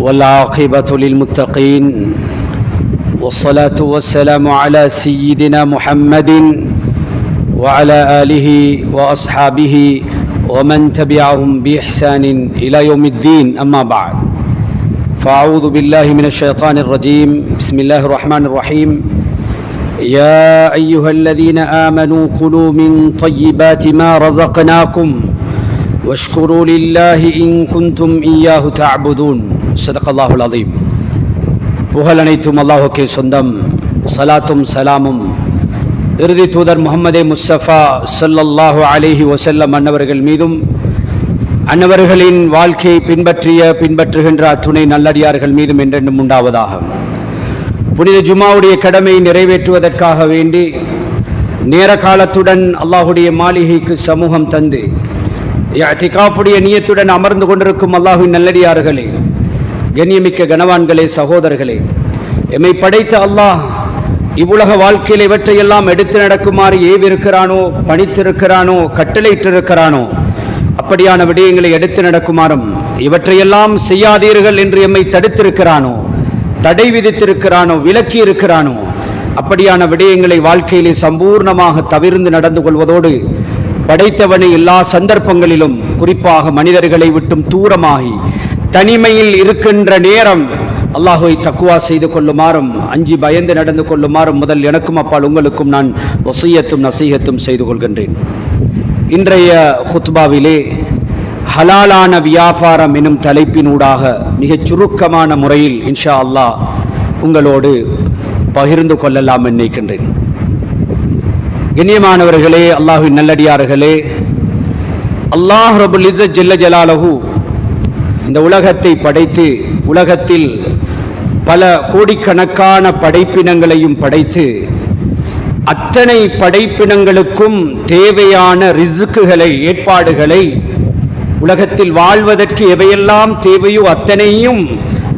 والعاقبة للمتقين والصلاة والسلام على سيدنا محمد وعلى آله وأصحابه ومن تبعهم بإحسان إلى يوم الدين. أما بعد، فأعوذ بالله من الشيطان الرجيم. بسم الله الرحمن الرحيم. يا أيها الذين آمنوا كلوا من طيبات ما رزقناكم واشكروا لله إن كنتم إياه تعبدون. صدق الله العظيم. புகழ் அனைத்தும் அல்லாஹுக்கே சொந்தம். சலாத்தும் சலாமும் இறுதி தூதர் முஹம்மதே முஸ்தபா ஸல்லல்லாஹு அலைஹி வஸல்லம் அன்னவர்கள் மீதும் அன்னவர்களின் வாழ்க்கையை பின்பற்றுகின்ற அத்துணை நல்லடியார்கள் மீதும் என்றென்றும் உண்டாவதாக. புனித ஜுமாவுடைய கடமையை நிறைவேற்றுவதற்காக வேண்டி நேர காலத்துடன் அல்லாஹுடைய மாளிகைக்கு சமூகம் தந்து இஅ்திகாஃபுடைய நியத்துடன் அமர்ந்து கொண்டிருக்கும் அல்லாஹ்வின் நல்லடியார்களே, கண்ணியமிக்க கனவான்களே, சகோதரர்களே, எம்மை படைத்த அல்லாஹ் இவ்வுலக வாழ்க்கையில் இவற்றையெல்லாம் எடுத்து நடக்குமாறு ஏவிருக்கிறானோ, பணித்திருக்கிறானோ, கட்டளையிட்டிருக்கிறானோ அப்படியான விடயங்களை எடுத்து நடக்குமாறும், இவற்றையெல்லாம் செய்யாதீர்கள் என்று எம்மை தடுத்திருக்கிறானோ, தடை விதித்திருக்கிறானோ, விலக்கி இருக்கிறானோ அப்படியான விடயங்களை வாழ்க்கையிலே சம்பூர்ணமாக தவிர்ந்து நடந்து கொள்வதோடு, படைத்தவனை எல்லா சந்தர்ப்பங்களிலும் குறிப்பாக மனிதர்களை விட்டும் தூரமாகி தனிமையில் இருக்கின்ற நேரம் அல்லாஹுவை தக்வா செய்து கொள்ளுமாறும், அஞ்சி பயந்து நடந்து கொள்ளுமாறும் முதல் எனக்கும் அப்பால் உங்களுக்கும் நான் வசியத்தும் நசீகத்தும் செய்து கொள்கின்றேன். இன்றைய ஹுத்பாவிலே ஹலாலான வியாபாரம் எனும் தலைப்பினூடாக மிகச் சுருக்கமான முறையில் இன்ஷா அல்லாஹ் உங்களோடு பகிர்ந்து கொள்ளலாம் நினைக்கின்றேன். கண்ணியமானவர்களே, அல்லாஹ்வின் நல்லடியார்களே, அல்லாஹ் ரப்புல் இஸ்ஸத் ஜல்ல ஜலாலுஹு இந்த உலகத்தை படைத்து உலகத்தில் பல கோடிக்கணக்கான படைப்பினங்களையும் படைத்து அத்தனை படைப்பினங்களுக்கும் தேவையான ரிஸ்குகளை, ஏற்பாடுகளை, உலகத்தில் வாழ்வதற்கு எவையெல்லாம் தேவையோ அத்தனையும்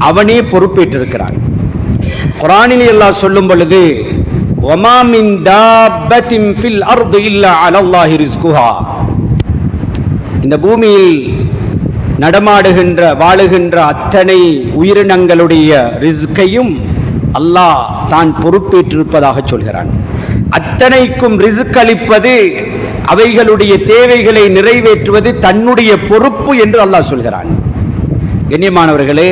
அவனே பொறுப்பேற்றிருக்கிறான். குர்ஆனில் அல்லாஹ் சொல்லும் பொழுது, வமா மின் தாப்பத்தின் ஃபில் அர்தி இல்லா அலல்லாஹி ரிஸ்குஹா, இந்த பூமியில் நடமாடுகின்ற வாழுகின்ற அத்தனை உயிரினங்களுடைய ரிஸ்கையும் அல்லாஹ் தான் பொறுப்பேற்றிருப்பதாக சொல்கிறான். அத்தனைக்கும் ரிஸ்க் அளிப்பது, அவைகளுடைய தேவைகளை நிறைவேற்றுவது தன்னுடைய பொறுப்பு என்று அல்லாஹ் சொல்கிறான். கண்ணியமானவர்களே,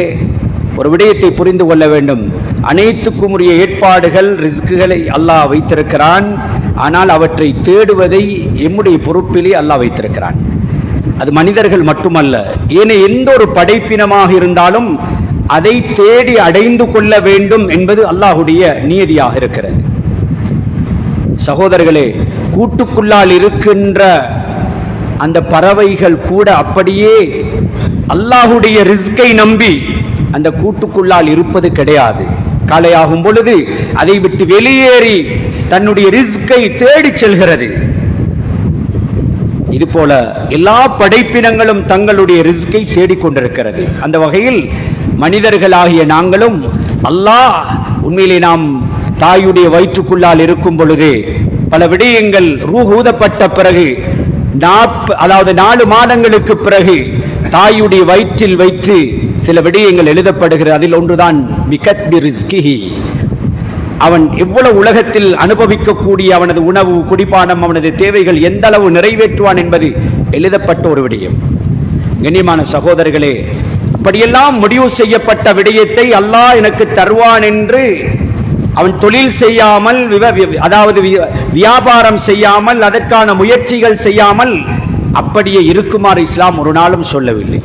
ஒரு விடயத்தை புரிந்து கொள்ள வேண்டும். அனைத்துக்கும் உரிய ஏற்பாடுகள், ரிஸ்குகளை அல்லாஹ் வைத்திருக்கிறான். ஆனால் அவற்றை தேடுவதை எம்முடைய பொறுப்பிலே அல்லாஹ் வைத்திருக்கிறான். அது மனிதர்கள் மட்டுமல்ல, ஏனைய எந்த ஒரு படைப்பினமாக இருந்தாலும் அதை தேடி அடைந்து கொள்ள வேண்டும் என்பது அல்லாஹுடைய நியதியாக இருக்கிறது. சகோதரர்களே, கூட்டுக்குள்ளால் இருக்கின்ற அந்த பறவைகள் கூட அப்படியே அல்லாஹுடைய ரிஸ்கை நம்பி அந்த கூட்டுக்குள்ளால் இருப்பது கிடையாது. காலையாகும் பொழுது அதை விட்டு வெளியேறி தன்னுடைய ரிஸ்கை தேடி செல்கிறது. இது போல எல்லா படைப்பினங்களும் தங்களுடைய ரிஸ்கை தேடிக்கொண்டிருக்கிறது. அந்த வகையில் மனிதர்களாகிய நாங்களும் அல்லாஹ் உண்மையிலே நாம் தாயுடைய வயிற்றுக்குள்ளால் இருக்கும் பொழுது பல விடயங்கள் ரூஹ் ஊதப்பட்ட பிறகு, அதாவது 4 மாதங்களுக்கு பிறகு தாயுடைய வயிற்றில் வைத்து சில விடயங்கள் எழுதப்படுகிறது. அதில் ஒன்றுதான் பிகத்பி ரிஸ்கிஹி, அவன் எவ்வளவு உலகத்தில் அனுபவிக்கக்கூடிய அவனது உணவு, குடிப்பானம், அவனது தேவைகள் எந்த அளவு நிறைவேற்றுவான் என்பது எழுதப்பட்ட ஒரு விடயம். கண்ணியமான சகோதரர்களே, அப்படியெல்லாம் முடிவு செய்யப்பட்ட விடயத்தை அல்லாஹ் எனக்கு தருவான் என்று அவன் தொழில் செய்யாமல், அதாவது வியாபாரம் செய்யாமல், அதற்கான முயற்சிகள் செய்யாமல் அப்படியே இருக்குமாறு இஸ்லாம் ஒரு நாளும் சொல்லவில்லை.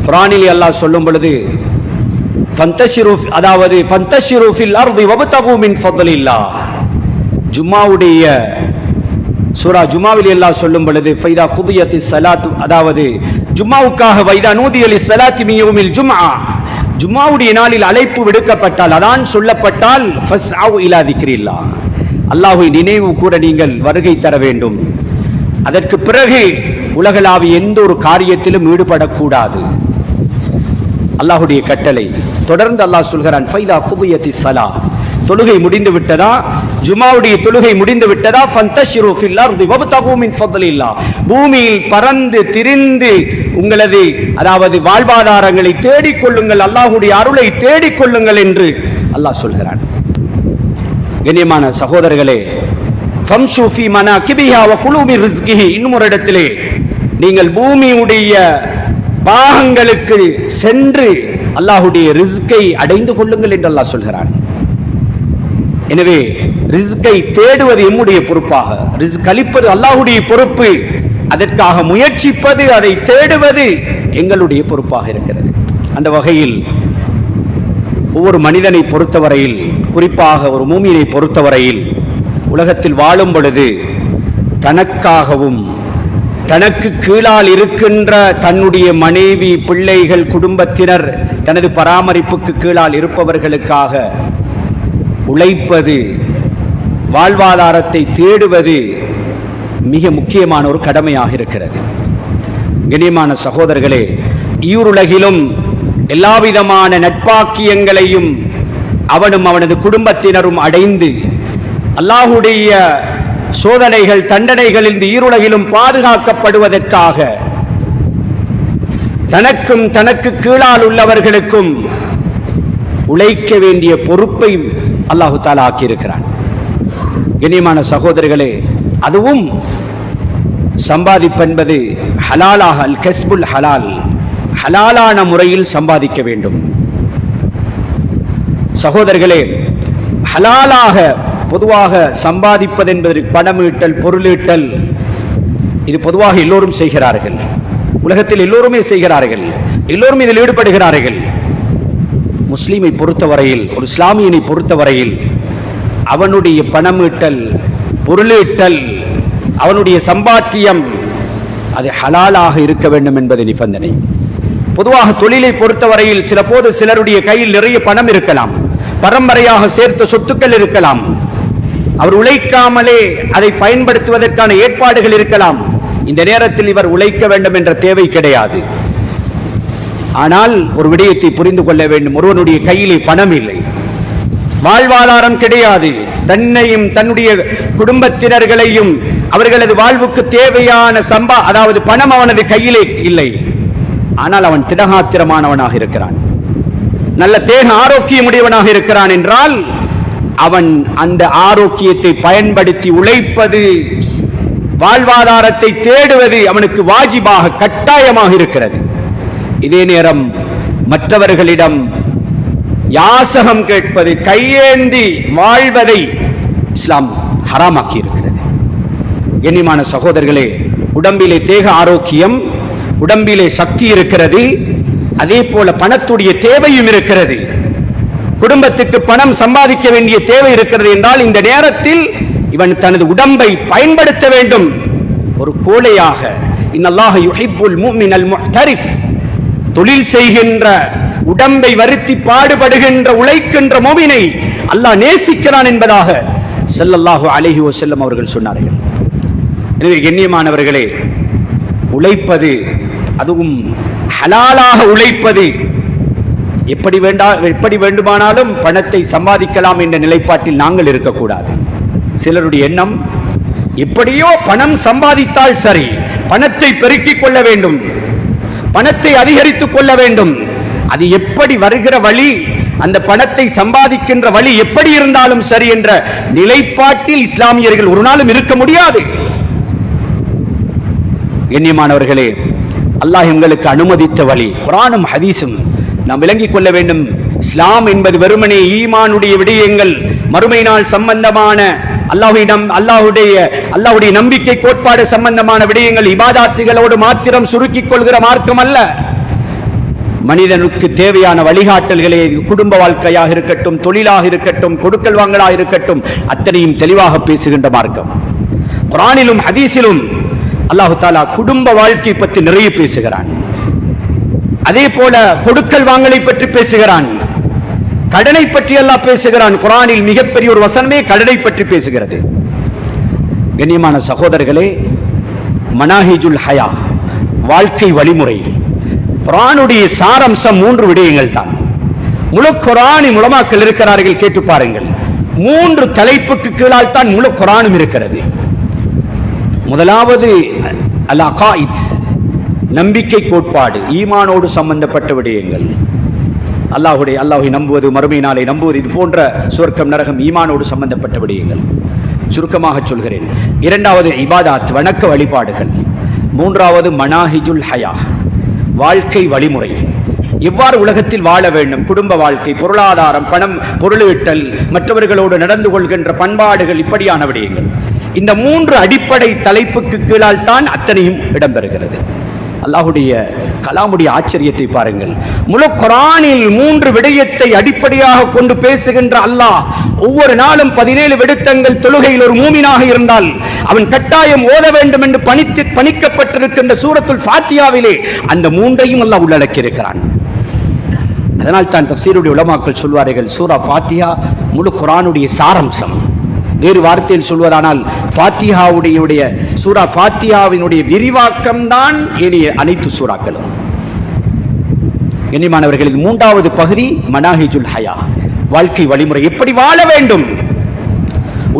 குர்ஆனில் அல்லாஹ் சொல்லும் பொழுது, அதாவது ஃபந்தஷிரு ஃபில் அர்தி வப்தகு மின் ஃபضலில்லாஹ், ஜும்மாவுடைய சூரா ஜும்மாவில் அல்லாஹ் சொல்லும் பொழுது, ஃபைதா குதியத்திஸ் ஸலாத், அதாவது ஜும்மாவுக்காக வைதா நூதிய லிஸ்ஸலாத்தி மின் யௌமில் ஜும்ஆ, ஜும்மாவுடைய நாளில் அழைப்பு விடுக்கப்பட்டால், அதான் சொல்லப்பட்டால், ஃபஸ்அவு இலா திக்ரில்லாஹ், அல்லாஹ்வை நினைவு கூட நீங்கள் வருகை தர வேண்டும். அதற்கு பிறகு உலகளாவிய எந்த ஒரு காரியத்திலும் ஈடுபடக்கூடாது. அல்லாஹுடைய கட்டளை. தொடர்ந்து அல்லாஹ் சொல்கிறான், ஃபைதா குதியத்திஸ் ஸலா, தொழுகை முடிந்து விட்டதா, ஜுமாவுடைய தொழுகை முடிந்து விட்டதா? ஃபந்தஷிரு ஃபில் அர்தி வப்தகு மின் ஃபضலில்லாஹ். பூமியில் பறந்து திரிந்து உங்களது அதாவது வாழ்வாதாரங்களை தேடிக்கொள்ளுங்கள், அல்லாஹ்வுடைய அருளை தேடிக்கொள்ளுங்கள் என்று அல்லாஹ் சொல்கிறான். கண்ணியமான சகோதரர்களே, ஃபம்ஷு ஃபீ மனாகிபிஹா வ குலூ மின் ரிஸ்கிஹி, இன்னும் ஒரு இடத்திலே நீங்கள் பூமியுடைய பாகங்களுக்கு சென்று அல்லாஹ்வுடைய ரிஸ்கை அடைந்து கொள்ளுங்கள் என்று அல்லாஹ் சொல்கிறான். எனவே ரிஸ்கை தேடுவது எம்முடைய பொறுப்பாக, ரிஸ்க் அளிப்பது அல்லாஹ்வுடைய பொறுப்பு, அதற்காக முயற்சிப்பது, அதை தேடுவது எங்களுடைய பொறுப்பாக இருக்கிறது. அந்த வகையில் ஒவ்வொரு மனிதனை பொறுத்தவரையில், குறிப்பாக ஒரு மூமினை பொறுத்தவரையில், உலகத்தில் வாழும் பொழுது தனக்காகவும் தனக்கு கீழால் இருக்கின்ற தன்னுடைய மனைவி, பிள்ளைகள், குடும்பத்தினர், தனது பராமரிப்புக்கு கீழால் இருப்பவர்களுக்காக உழைப்பது, வாழ்வாதாரத்தை தேடுவது மிக முக்கியமான ஒரு கடமையாக இருக்கிறது. கண்ணியமான சகோதரர்களே, ஈருலகிலும் எல்லாவிதமான நட்பாக்கியங்களையும் அவனும் அவனது குடும்பத்தினரும் அடைந்து அல்லாஹ்வுடைய சோதனைகள், தண்டனைகள் இந்த ஈருலகிலும் பாதுகாக்கப்படுவதற்காக தனக்கும் தனக்கு கீழால் உள்ளவர்களுக்கும் உழைக்க வேண்டிய பொறுப்பை அல்லாஹு தஆலா ஆக்கியிருக்கிறான். கண்ணியமான சகோதரர்களே, அதுவும் சம்பாதிப்பென்பது ஹலாலாக, அல் கஸ்புல் ஹலால், ஹலாலான முறையில் சம்பாதிக்க வேண்டும். சகோதரர்களே, ஹலாலாக பொதுவாக சம்பாதிப்பது என்பது பணமீட்டல், பொருளீட்டல், இது பொதுவாக எல்லோரும் செய்கிறார்கள். உலகத்தில் எல்லோருமே செய்கிறார்கள், எல்லோரும் இதில் ஈடுபடுகிறார்கள். முஸ்லிமை பொறுத்தவரையில், ஒரு இஸ்லாமியனை பொறுத்தவரையில் அவனுடைய பணமீட்டல், பொருளீட்டல், அவனுடைய சம்பாத்தியம் அது ஹலாலாக இருக்க வேண்டும் என்பது நிபந்தனை. பொதுவாக தொழிலை பொறுத்தவரையில் சில போது சிலருடைய கையில் நிறைய பணம் இருக்கலாம், பரம்பரையாக சேர்த்த சொத்துக்கள் இருக்கலாம், அவர் உழைக்காமலே அதை பயன்படுத்துவதற்கான ஏற்பாடுகள் இருக்கலாம். இந்த நேரத்தில் இவர் உழைக்க வேண்டும் என்ற தேவை கிடையாது. ஆனால் ஒரு விடயத்தை புரிந்து கொள்ள வேண்டும், ஒருவனுடைய கையிலே பணம் இல்லை, வாழ்வாதாரம் கிடையாது, தன்னையும் தன்னுடைய குடும்பத்தினர்களையும் அவர்களது வாழ்வுக்கு தேவையான அதாவது பணம் அவனது கையிலே இல்லை. ஆனால் அவன் திடகாத்திரமானவனாக இருக்கிறான், நல்ல தேக ஆரோக்கியமுடையவனாக இருக்கிறான் என்றால் அவன் அந்த ஆரோக்கியத்தை பயன்படுத்தி உழைப்பது, வாழ்வாதாரத்தை தேடுவது அவனுக்கு வாஜிபாக, கட்டாயமாக இருக்கிறது. இதே நேரம் மற்றவர்களிடம் யாசகம் கேட்பது, கையேந்தி வாழ்வதை இஸ்லாம் ஹராமாக்கி இருக்கிறது. கண்ணியமான சகோதரர்களே, உடம்பிலே தேக ஆரோக்கியம், உடம்பிலே சக்தி இருக்கிறது, அதே போல பணத்துடைய தேவையும் இருக்கிறது. குடும்பத்துக்கு பணம் சம்பாதிக்க வேண்டிய தேவை இருக்கிறது என்றால் இந்த நேரத்தில் இவன் தனது உடம்பை பயன்படுத்த வேண்டும். ஒரு கோழையாக, இன்னல்லாஹ யுஹிப்புல் முஃமினல் முஹ்தரிஃப், தொழில் செய்கின்ற, உடம்பை வருத்தி பாடுபடுகின்ற, உழைக்கின்ற முஃமினை அல்லாஹ் நேசிக்கிறான் என்பதாக ஸல்லல்லாஹு அலைஹி வஸல்லம் அவர்கள் சொன்னார்கள். எனவே கண்ணியமானவர்களே, உழைப்பது, அதுவும் ஹலாலாக உழைப்பது, எப்படி வேண்டுமானாலும் பணத்தை சம்பாதிக்கலாம் என்ற நிலைப்பாட்டில் நாங்கள் இருக்கக்கூடாது. சிலருடைய எண்ணம், எப்படியோ பணம் சம்பாதித்தால் சரி, பணத்தை பெருக்கிக் கொள்ள வேண்டும், பணத்தை அதிகரித்துக் கொள்ள வேண்டும், அது எப்படி வருகிற வழி, அந்த பணத்தை சம்பாதிக்கின்ற வழி எப்படி இருந்தாலும் சரி என்ற நிலைப்பாட்டில் இஸ்லாமியர்கள் ஒரு நாளும் இருக்க முடியாது. கண்ணியமானவர்களே, அல்லாஹ் எங்களுக்கு அனுமதித்த வழி குர்ஆனும் ஹதீஸும் நாம் விளங்கிக் கொள்ள வேண்டும். இஸ்லாம் என்பது வெறுமனே ஈமானுடைய விடயங்கள், மறுமை நாள் சம்பந்தமான, அல்லாஹ்வுடைய நம்பிக்கை கோட்பாடு சம்பந்தமான விடயங்கள், இபாதாத்துகளோடு மாத்திரம் சுருக்கிக் கொள்கிற மார்க்கம் அல்ல. மனிதனுக்கு தேவையான வழிகாட்டல்களே, குடும்ப வாழ்க்கையாக இருக்கட்டும், தொழிலாக இருக்கட்டும், கொடுக்கல் வாங்கலாக இருக்கட்டும், அத்தனையும் தெளிவாக பேசுகின்ற மார்க்கம். குர்ஆனிலும் ஹதீஸிலும் அல்லாஹு தஆலா குடும்ப வாழ்க்கை பற்றி நிறைய பேசுகிறான். அதே போல கொடுக்கல் வாங்கலை பற்றி பேசுகிறான், கடனை பற்றி அல்லாஹ் பேசுகிறான். குர்ஆனில் மிகப்பெரிய ஒரு வசனமே கடனை பற்றி பேசுகிறது. கண்ணியமான சகோதரர்களே, மனாஹிஜுல் ஹயா, வாழ்க்கை வழிமுறை, குர்ஆனுடைய சாரம்சம் 3 விடயங்கள் தான். முழு குர்ஆனின் உலமாக்கள் இருக்கிறார்கள், கேட்டு பாருங்கள். மூன்று தலைப்புக்கு கீழால் தான் முழு குர்ஆனும் இருக்கிறது. முதலாவது அல் அகாயித், நம்பிக்கை கோட்பாடு, ஈமானோடு சம்பந்தப்பட்ட விடயங்கள். அல்லாஹை நம்புவது, மறுமை நாளை நம்புவது, இது போன்ற சொர்க்கம் நரகம் ஈமானோடு சம்பந்தப்பட்ட விடயங்கள். சுருக்கமாக சொல்கிறேன். இரண்டாவது இபாதாத், வணக்க வழிபாடுகள். மூன்றாவது மனாஹிஜுல் ஹயா, வாழ்க்கை வழிமுறை. எவ்வாறு உலகத்தில் வாழ வேண்டும், குடும்ப வாழ்க்கை, பொருளாதாரம், பணம், பொருளீட்டல், மற்றவர்களோடு நடந்து கொள்கின்ற பண்பாடுகள், இப்படியான விடயங்கள். இந்த மூன்று அடிப்படை தலைப்புக்கு கீழால் தான் அத்தனையும் இடம்பெறுகிறது. அல்லாஹுடைய கலாமுடைய ஆச்சரியத்தை பாருங்கள். முழு குர்ஆனில் மூன்று விடயத்தை அடிப்படையாக கொண்டு பேசுகின்ற அல்லாஹ் ஒவ்வொரு நாளும் 17 விடுத்தங்கள் தொழுகையில் ஒரு மூமினாக இருந்தால் அவன் கட்டாயம் ஓத வேண்டும் என்று பணிக்கப்பட்டிருக்கின்ற சூரத்துல் ஃபாத்தியாவிலே அந்த மூன்றையும் அல்லாஹ் உள்ளடக்கி இருக்கிறான். அதனால் தான் தஃப்சீருடைய உலமாக்கள் சொல்வார்கள், சூரா ஃபாத்தியா முழு குர்ஆனுடைய சாரம்சம். வேறு வார்த்தையில் சொல்வதானால் ஃபாத்திஹாவுடைய சூரா ஃபாத்தியாவினுடைய விரிவாக்கம் தான் ஏனைய அனைத்து சூறாக்களும். கண்ணியமானவர்களின் மூன்றாவது பகுதி மனாஹிஜுல் ஹயா, வாழ்க்கை வழிமுறை, எப்படி வாழ வேண்டும்.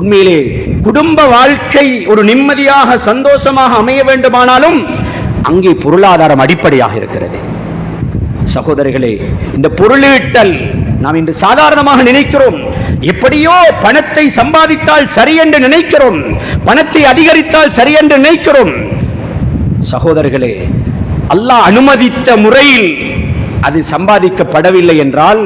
உண்மையிலே குடும்ப வாழ்க்கை ஒரு நிம்மதியாக சந்தோஷமாக அமைய வேண்டுமானாலும் அங்கே பொருளாதாரம் அடிப்படையாக இருக்கிறது. சகோதரர்களே, இந்த பொருளீட்டல் நாம் இன்று சாதாரணமாக நினைக்கிறோம். எப்படியோ பணத்தை சம்பாதித்தால் சரி என்று நினைக்கிறோம், பணத்தை அதிகரித்தால் சரி என்று நினைக்கிறோம். சகோதரர்களே, அல்லாஹ் அனுமதித்த முறையில் அது சம்பாதிக்கப்படவில்லை என்றால்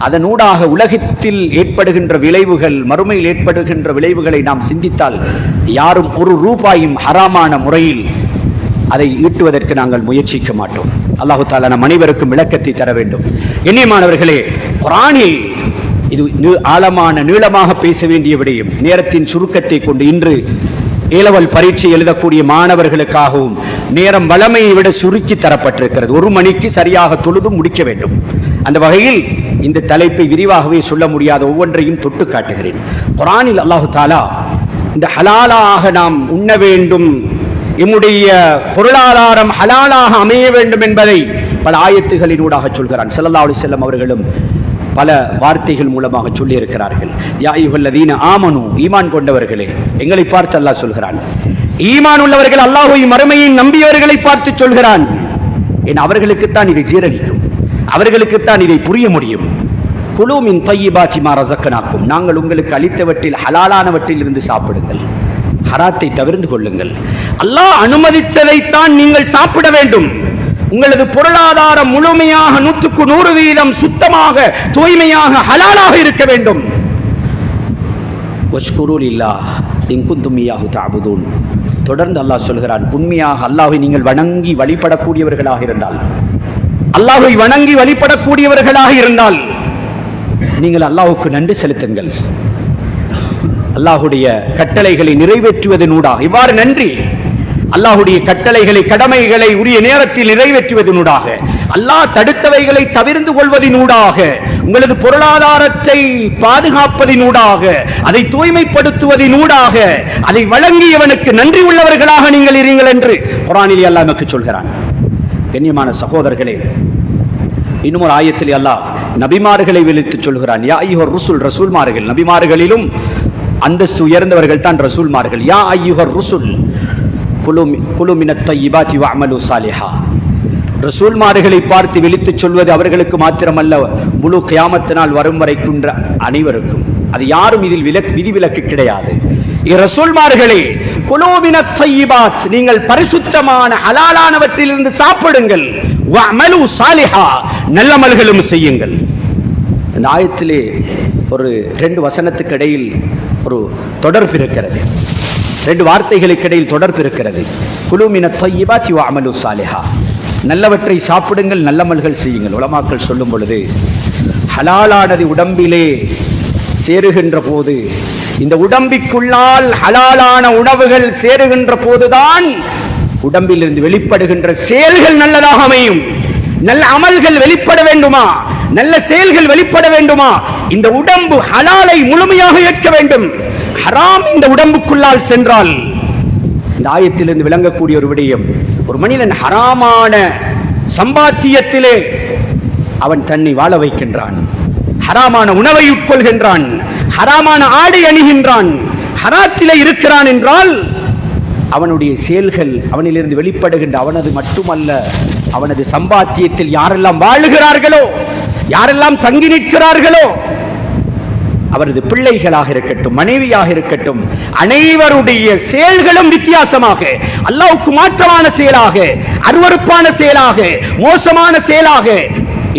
அதனூடாக உலகத்தில் ஏற்படுகின்ற விளைவுகள், மறுமையில் ஏற்படுகின்ற விளைவுகளை நாம் சிந்தித்தால் யாரும் ஒரு ரூபாயும் ஹராமான முறையில் அதை ஈட்டுவதற்கு நாங்கள் முயற்சிக்க மாட்டோம். அல்லாஹு தஆலா நம் அனைவருக்கும் விளக்கத்தை தர வேண்டும். கண்ணியமானவர்களே, குர்ஆனில் இது ஆழமான நீளமாக பேச வேண்டிய விடயம். நேரத்தின் சுருக்கத்தை கொண்டு இன்று ஏலவல் பரீட்சை எழுதக்கூடிய மாணவர்களுக்காகவும் நேரம் வளமையை விட சுருக்கி தரப்பட்டிருக்கிறது. 1 மணிக்கு சரியாக தொழுது முடிக்க வேண்டும். அந்த வகையில் இந்த தலைப்பை விரிவாகவே சொல்ல முடியாத ஒவ்வொன்றையும் தொட்டு காட்டுகிறேன். குர்ஆனில் அல்லாஹு தஆலா இந்த ஹலாலாக நாம் உண்ண வேண்டும், நம்முடைய பொருளாதாரம் ஹலாலாக அமைய வேண்டும் என்பதை பல ஆயத்துகளினூடாக சொல்கிறான். ஸல்லல்லாஹு அலைஹி வஸல்லம் அவர்களும் பல வார்த்தைகள் மூலமாக சொல்லி இருக்கிறார்கள். யா அய்யுஹல்லதீன ஆமனு, ஈமான் கொண்டவர்களே, எங்களை பார்த்து அல்லாஹ் சொல்கிறான். ஈமான் உள்ளவர்கள், அல்லாஹ்வை மறுமையை நம்பியவர்களை பார்த்து சொல்கிறான். ஏன் அவர்களுக்குத்தான் இதை ஜீரணிக்கும், அவர்களுக்குத்தான் இதை புரிய முடியும். குலூ மின் தய்யிபாத்தி மா ரஸக்னாக்கும், நாங்கள் உங்களுக்கு அளித்தவற்றில் ஹலாலானவற்றில் இருந்து சாப்பிடுங்கள், ஹராத்தை தவிர்த்து கொள்ளுங்கள். அல்லாஹ் அனுமதித்ததைத்தான் நீங்கள் சாப்பிட வேண்டும். உங்களது பொருளாதாரம் முழுமையாக 100% சுத்தமாக, தூய்மையாக, ஹலாலாக இருக்க வேண்டும். வஷ்குரு லில்லாஹ் இன் குன்தும் இய்யாஹு தஅபுதூன். தொடர்ந்து அல்லாஹ் சொல்கிறான், உண்மையாக அல்லாஹ்வை நீங்கள் வணங்கி வழிபடக்கூடியவர்களாக இருந்தால், அல்லாஹ்வை வணங்கி வழிபடக்கூடியவர்களாக இருந்தால் நீங்கள் அல்லாஹ்வுக்கு நன்றி செலுத்துங்கள். அல்லாஹ்வுடைய கட்டளைகளை நிறைவேற்றுவதனூடாக, இவ்வாறு நன்றி, அல்லாஹ்வுடைய கட்டளைகளை, கடமைகளை உரிய நேரத்தில் நிறைவேற்றுவதனூடாக, அல்லாஹ் தடுத்தவைகளை தவிர்த்து கொள்வதனூடாக, உங்களது பொருளாதாரத்தை பாதுகாப்பதனூடாக, அதை தூய்மைப்படுத்துவதனூடாக, அதை வழங்கியவனுக்கு நன்றி உள்ளவர்களாக நீங்கள் இருங்கள் என்று குர்ஆனில் அல்லாஹ் நமக்கு சொல்கிறான். கண்ணியமான சகோதரர்களே, இன்னும் ஒரு ஆயத்தில் அல்லாஹ் நபிமார்களை விழித்து சொல்கிறான். யா அய்யுஹர் ருசுல், ரசூல்மார்கள், நபிமார்களிலும் அந்தஸ்து உயர்ந்தவர்கள் தான் ரசூல்மார்கள். யா அய்யுஹர் ருசுல் குலு மினத் தய்யிபாத்தி வஅமலு சாலிஹா. ரசூல்மார்களை பார்த்து விழித்து சொல்வது அவர்களுக்கு மாத்திரமல்ல, முழு கியாமத்தினால் வரும் வரைக்குன்ற அனைவருக்கும். அது யாரும் இதில் விதிவிலக்கு கிடையாது. ரசூல்மார்களே, குலு மினத் தய்யிபாத், நீங்கள் பரிசுத்தமான ஹலாலானவற்றிலிருந்து சாப்பிடுங்கள், வஅமலு சாலிஹா, நல்லமல்களும் செய்யுங்கள். இந்த ஆயத்திலே ஒரு 2 வசனத்துக்கு இடையில் ஒரு தொடர்பு இருக்கிறது, 2 வார்த்தைகளுக்கு இடையில் தொடர்பு இருக்கிறது. குலு மினத் தய்யிபாத்தி வஅமலு சாலிஹா, நல்லவற்றை சாப்பிடுங்கள், நல்லமல்கள் செய்யுங்கள். உலமாக்கள் சொல்லும் பொழுது, ஹலாலானது உடம்பிலே சேருகின்ற போது, இந்த உடம்பிற்குள்ளால் ஹலாலான உணவுகள் சேருகின்ற போதுதான் உடம்பிலிருந்து வெளிப்படுகின்ற செயல்கள் நல்லதாக அமையும். நல்ல அமல்கள் வெளிப்பட வேண்டுமா, நல்ல செயல்கள் வெளிப்பட வேண்டுமா, இந்த உடம்பு ஹலாலை முழுமையாக ஏற்க வேண்டும். ஹராம் இந்த உடம்புக்குள்ளால் சென்றால், இந்த ஆயத்திலிருந்து விளங்கக்கூடிய ஒரு விடயம், ஒரு மனிதன் ஹராமான சம்பாத்தியத்திலே அவன் தன்னை வாழ வைக்கின்றான். ஹராமான உணவை உட்கொள்கின்றான், ஹராமான ஆடை அணிகின்றான், ஹராத்திலே இருக்கிறான் என்றால் அவனுடைய செயல்கள் அவனிலிருந்து வெளிப்படுகின்ற அவனது மட்டுமல்ல, அவனது சம்பாத்தியத்தில் யாரெல்லாம் வாழுகிறார்களோ, யாரெல்லாம் தங்கி நிற்கிறார்களோ, அவரது பிள்ளைகளாக இருக்கட்டும், மனைவியாக இருக்கட்டும், அனைவருடைய செயல்களும் வித்தியாசமாக, அல்லாஹ்வுக்கு மாற்றமான செயலாக, அருவருப்பான செயலாக, மோசமான செயலாக.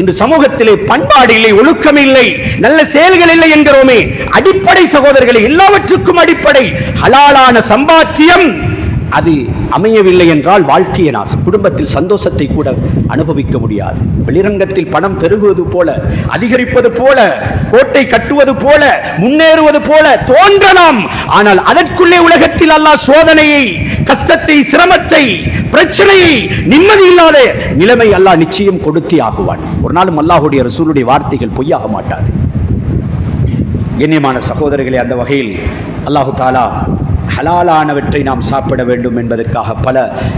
இன்று சமூகத்திலே பண்பாடு இல்லை, ஒழுக்கம் இல்லை, நல்ல செயல்கள் இல்லை என்கிறோமே. அடிப்படை சகோதரர்களை, எல்லாவற்றுக்கும் அடிப்படை ஹலாலான சம்பாத்தியம் அது அமையவில்லை என்றால் வாழ்க்கையை நாசம். குடும்பத்தில் சந்தோஷத்தை கூட அனுபவிக்க முடியாது. வெளிரங்கத்தில் பணம் பெருகுவது போல, அதிகரிப்பது போல, கோட்டை கட்டுவது போல, முன்னேறுவது போல தோன்றலாம். ஆனால் அதற்குள்ளே உலகத்தில் அல்லாஹ் சோதனையை, கஷ்டத்தை, சிரமத்தை, பிரச்சனையை, நிம்மதி இல்லாத நிலைமை அல்லாஹ் நிச்சயம் கொடுத்தே ஆகுவான். ஒரு நாளும் அல்லாஹ்வுடைய ரசூலுடைய வார்த்தைகள் பொய்யாக மாட்டாது. கண்ணியமான சகோதரர்களே, அந்த வகையில் அல்லாஹு தாலா ஹலாலானவற்றை நாம் சாப்பிட வேண்டும் என்பதற்காக பல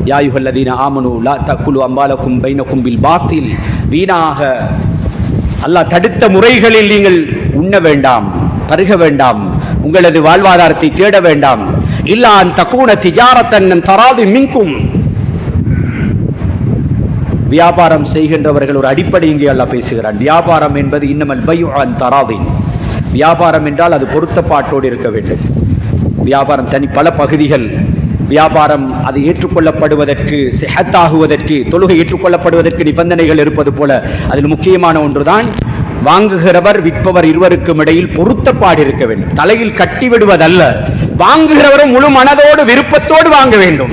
யா அய்யுஹல்லதீன ஆமனூ லா தக்குலு அம்வாலக்கும் பைனக்கும் பில் பாத்தில், வீணாக அல்லாஹ் தடுத்த முறைகளில் நீங்கள் உண்ண வேண்டாம், பருக வேண்டாம், உங்களது வாழ்வாதாரத்தை தேட வேண்டாம். இல்லா அன் தகூன திஜாரத்தன் தராது மின்கும். வியாபாரம் செய்கின்றவர்கள் ஒரு அடிப்படை இங்கே அல்லாஹ் பேசுகிறான். வியாபாரம் என்பது இன்னமல் பைஉ அன் தராதின். வியாபாரம் என்றால் அது பொருத்தப்பாட்டோடு இருக்க வேண்டும். வியாபாரம் தனி பல பகுதிகள். வியாபாரம் அது ஏற்றுக்கொள்ளப்படுவதற்கு, சிஹத்தாகுவதற்கு, தொழுகை ஏற்றுக்கொள்ளப்படுவதற்கு நிபந்தனைகள் இருப்பது போல அதில் முக்கியமான ஒன்றுதான் வாங்குகிறவர் விற்பவர் இருவருக்கும் இடையில் பொருத்தப்பாடு இருக்க வேண்டும். தலையில் கட்டி விடுவதல்ல. வாங்குகிறவரும் முழு மனதோடு விருப்பத்தோடு வாங்க வேண்டும்,